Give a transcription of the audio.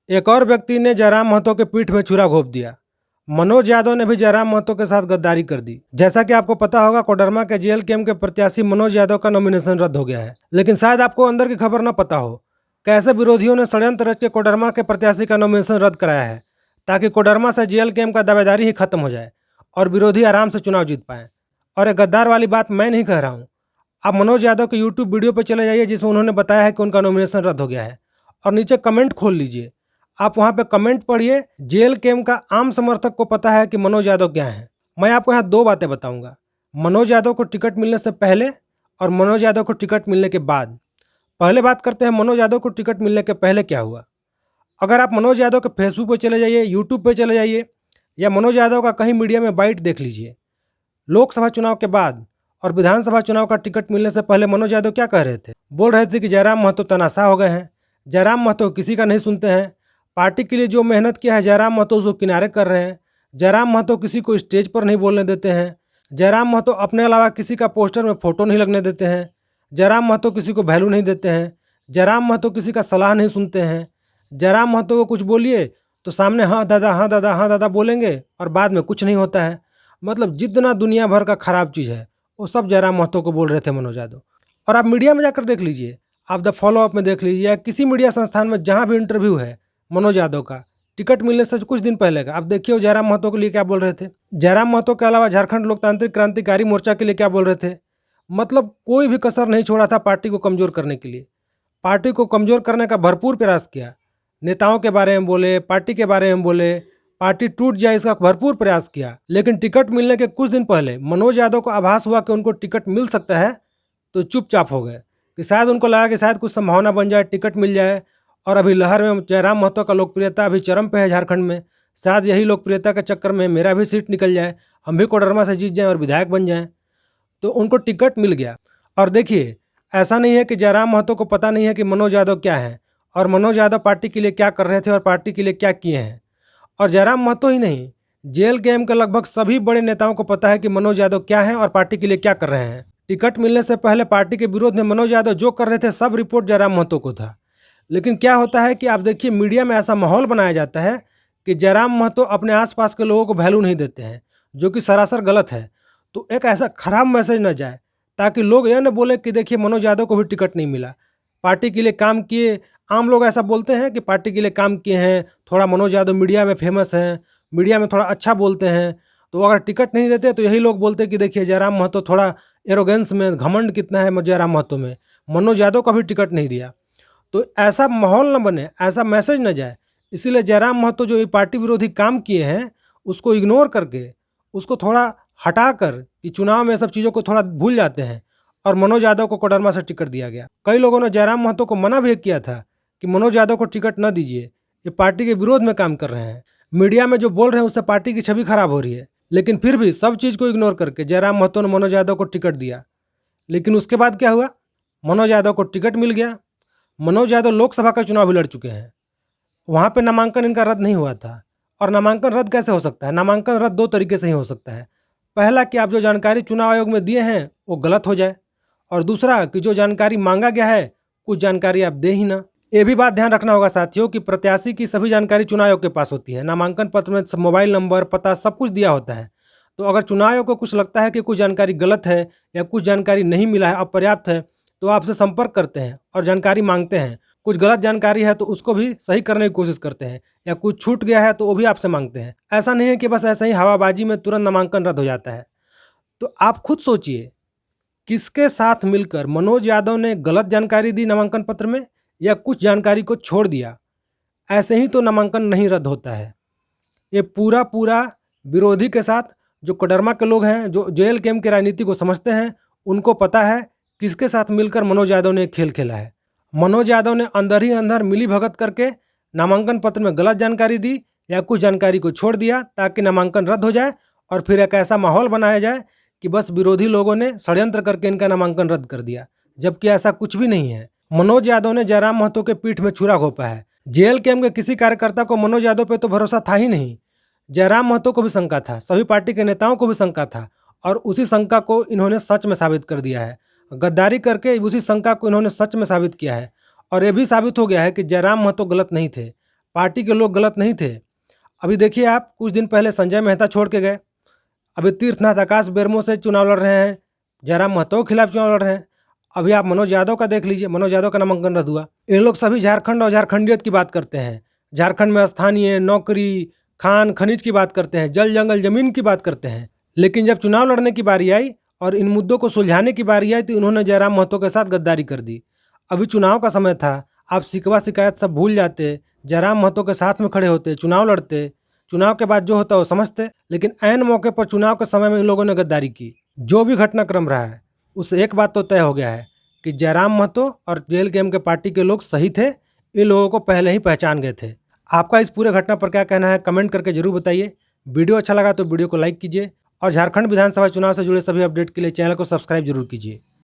एक और व्यक्ति ने जयराम महतो के पीठ में छुरा घोंप दिया। मनोज यादव ने भी जयराम महतो के साथ गद्दारी कर दी। जैसा कि आपको पता होगा, कोडरमा के जेएलकेएम के प्रत्याशी मनोज यादव का नॉमिनेशन रद्द हो गया है। लेकिन शायद आपको अंदर की खबर न पता हो, कैसे विरोधियों ने षड्यंत्र रच के कोडरमा के प्रत्याशी का नॉमिनेशन रद्द कराया है, ताकि कोडरमा से जेएलकेएम का दावेदारी ही खत्म हो जाए और विरोधी आराम से चुनाव जीत पाए। और ये गद्दार वाली बात मैं नहीं कह रहा हूँ। आप मनोज यादव के यूट्यूब वीडियो पर चले जाइए, जिसमें उन्होंने बताया है कि उनका नॉमिनेशन रद्द हो गया है, और नीचे कमेंट खोल लीजिए। आप वहां पे कमेंट पढ़िए। जेएलकेएम का आम समर्थक को पता है कि मनोज यादव क्या है। मैं आपको यहाँ दो बातें बताऊंगा, मनोज यादव को टिकट मिलने से पहले और मनोज यादव को टिकट मिलने के बाद। पहले बात करते हैं मनोज यादव को टिकट मिलने के पहले क्या हुआ। अगर आप मनोज यादव के फेसबुक पर चले जाइए, यूट्यूब पर चले जाइए, या मनोज यादव का कहीं मीडिया में बाइट देख लीजिए। लोकसभा चुनाव के बाद और विधानसभा चुनाव का टिकट मिलने से पहले मनोज यादव क्या कह रहे थे? बोल रहे थे कि जयराम महतो तनाशा हो गए हैं, जयराम महतो किसी का नहीं सुनते हैं, पार्टी के लिए जो मेहनत किया है जयराम महतो उसको किनारे कर रहे हैं, जयराम महतो किसी को स्टेज पर नहीं बोलने देते हैं, जयराम महतो अपने अलावा किसी का पोस्टर में फोटो नहीं लगने देते हैं, जयराम महतो किसी को वैल्यू नहीं देते हैं, जयराम महतो किसी का सलाह नहीं सुनते हैं, जयराम महतो को कुछ बोलिए तो सामने हाँ दादा हाँ दादा हाँ दादा बोलेंगे और बाद में कुछ नहीं होता है। मतलब जितना दुनिया भर का खराब चीज़ है वो सब जयराम महतो को बोल रहे थे मनोज यादव। और आप मीडिया में जाकर देख लीजिए, आप द फॉलो अप में देख लीजिए, या किसी मीडिया संस्थान में जहाँ भी इंटरव्यू है मनोज यादव का टिकट मिलने से कुछ दिन पहले का, आप देखिए जयराम महतो के लिए क्या बोल रहे थे। जयराम महतो के अलावा झारखंड लोकतांत्रिक क्रांतिकारी मोर्चा के लिए क्या बोल रहे थे। मतलब कोई भी कसर नहीं छोड़ा था पार्टी को कमज़ोर करने के लिए। पार्टी को कमज़ोर करने का भरपूर प्रयास किया। नेताओं के बारे में बोले, पार्टी के बारे में बोले, पार्टी टूट जाए इसका भरपूर प्रयास किया। लेकिन टिकट मिलने के कुछ दिन पहले मनोज यादव को आभास हुआ कि उनको टिकट मिल सकता है, तो चुपचाप हो गए। कि शायद उनको लगा कि शायद कुछ संभावना बन जाए, टिकट मिल जाए। और अभी लहर में जयराम महतो का लोकप्रियता अभी चरम पे है झारखंड में। शायद यही लोकप्रियता के चक्कर में मेरा भी सीट निकल जाए, हम भी कोडरमा से जीत जाएं और विधायक बन जाएं। तो उनको टिकट मिल गया। और देखिए, ऐसा नहीं है कि जयराम महतो को पता नहीं है कि मनोज यादव क्या है और मनोज यादव पार्टी के लिए क्या कर रहे थे और पार्टी के लिए क्या किए हैं। और जयराम महतो ही नहीं, जेएलकेएम के लगभग सभी बड़े नेताओं को पता है कि मनोज यादव क्या है और पार्टी के लिए क्या कर रहे हैं। टिकट मिलने से पहले पार्टी के विरोध में मनोज यादव जो कर रहे थे सब रिपोर्ट जयराम महतो को था। लेकिन क्या होता है कि आप देखिए, मीडिया में ऐसा माहौल बनाया जाता है कि जयराम महतो अपने आसपास के लोगों को वैल्यू नहीं देते हैं, जो कि सरासर गलत है। तो एक ऐसा खराब मैसेज न जाए, ताकि लोग यह न बोले कि देखिए मनोज यादव को भी टिकट नहीं मिला, पार्टी के लिए काम किए। आम लोग ऐसा बोलते हैं कि पार्टी के लिए काम किए हैं, थोड़ा मनोज यादव मीडिया में फेमस हैं, मीडिया में थोड़ा अच्छा बोलते हैं, तो अगर टिकट नहीं देते तो यही लोग बोलते कि देखिए जयराम महतो थोड़ा एरोगेंस में, घमंड कितना है जयराम महतो में, मनोज यादव का भी टिकट नहीं दिया। तो ऐसा माहौल न बने, ऐसा मैसेज न जाए, इसीलिए जयराम महतो जो ये पार्टी विरोधी काम किए हैं उसको इग्नोर करके, उसको थोड़ा हटाकर कि चुनाव में सब चीज़ों को थोड़ा भूल जाते हैं, और मनोज यादव को कोडरमा से टिकट दिया गया। कई लोगों ने जयराम महतो को मना भी किया था कि मनोज यादव को टिकट न दीजिए, ये पार्टी के विरोध में काम कर रहे हैं, मीडिया में जो बोल रहे हैं उससे पार्टी की छवि खराब हो रही है। लेकिन फिर भी सब चीज़ को इग्नोर करके जयराम महतो ने मनोज यादव को टिकट दिया। लेकिन उसके बाद क्या हुआ, मनोज यादव को टिकट मिल गया। मनोज यादव लोकसभा का चुनाव भी लड़ चुके हैं, वहाँ पर नामांकन इनका रद्द नहीं हुआ था। और नामांकन रद्द कैसे हो सकता है? नामांकन रद्द दो तरीके से ही हो सकता है। पहला कि आप जो जानकारी चुनाव आयोग में दिए हैं वो गलत हो जाए, और दूसरा कि जो जानकारी मांगा गया है कुछ जानकारी आप दे ही ना। ये भी बात ध्यान रखना होगा साथियों कि प्रत्याशी की सभी जानकारी चुनाव आयोग के पास होती है। नामांकन पत्र में मोबाइल नंबर, पता सब कुछ दिया होता है। तो अगर चुनाव आयोग को कुछ लगता है कि कुछ जानकारी गलत है या कुछ जानकारी नहीं मिला है, अपर्याप्त है, तो आपसे संपर्क करते हैं और जानकारी मांगते हैं। कुछ गलत जानकारी है तो उसको भी सही करने की कोशिश करते हैं, या कुछ छूट गया है तो वो भी आपसे मांगते हैं। ऐसा नहीं है कि बस ऐसे ही हवाबाजी में तुरंत नामांकन रद्द हो जाता है। तो आप खुद सोचिए, किसके साथ मिलकर मनोज यादव ने गलत जानकारी दी नामांकन पत्र में, या कुछ जानकारी को छोड़ दिया? ऐसे ही तो नामांकन नहीं रद्द होता है। ये पूरा विरोधी के साथ, जो कोडरमा के लोग हैं, जो जेएलकेएम की राजनीति को समझते हैं, उनको पता है किसके साथ मिलकर मनोज यादव ने खेल खेला है। मनोज यादव ने अंदर ही अंदर मिली भगत करके नामांकन पत्र में गलत जानकारी दी या कुछ जानकारी को छोड़ दिया, ताकि नामांकन रद्द हो जाए और फिर एक ऐसा माहौल बनाया जाए कि बस विरोधी लोगों ने षड्यंत्र करके इनका नामांकन रद्द कर दिया, जबकि ऐसा कुछ भी नहीं है। मनोज यादव ने जयराम महतो के पीठ में छुरा घोंपा है। जेएलकेएम के किसी कार्यकर्ता को मनोज यादव पे तो भरोसा था ही नहीं। जयराम महतो को भी शंका था, सभी पार्टी के नेताओं को भी शंका था, और उसी शंका को इन्होंने सच में साबित कर दिया है। गद्दारी करके उसी शंका को इन्होंने सच में साबित किया है। और ये भी साबित हो गया है कि जयराम महतो गलत नहीं थे। पार्टी के लोग गलत नहीं थे। अभी देखिए आप, कुछ दिन पहले संजय मेहता छोड़ के गए, अभी तीर्थनाथ आकाश बेरमो से चुनाव लड़ रहे हैं, जयराम महतो के खिलाफ चुनाव लड़ रहे हैं। अभी आप मनोज यादव का देख लीजिए, मनोज यादव का नामांकन रद्द हुआ। इन लोग सभी झारखंड और झारखंडियत की बात करते हैं, झारखंड में स्थानीय नौकरी, खान खनिज की बात करते हैं, जल जंगल जमीन की बात करते हैं। लेकिन जब चुनाव लड़ने की बारी आई और इन मुद्दों को सुलझाने की बारी आई तो इन्होंने जयराम महतो के साथ गद्दारी कर दी। अभी चुनाव का समय था, आप शिकवा शिकायत सब भूल जाते, जयराम महतो के साथ में खड़े होते, चुनाव लड़ते, चुनाव के बाद जो होता वो समझते। लेकिन ऐन मौके पर चुनाव के समय में इन लोगों ने गद्दारी की। जो भी घटनाक्रम रहा है उससे एक बात तो तय हो गया है कि जयराम महतो और जेल गेम के पार्टी के लोग सही थे, इन लोगों को पहले ही पहचान गए थे। आपका इस पूरे घटना पर क्या कहना है कमेंट करके जरूर बताइए। वीडियो अच्छा लगा तो वीडियो को लाइक कीजिए और झारखंड विधानसभा चुनाव से जुड़े सभी अपडेट के लिए चैनल को सब्सक्राइब जरूर कीजिए।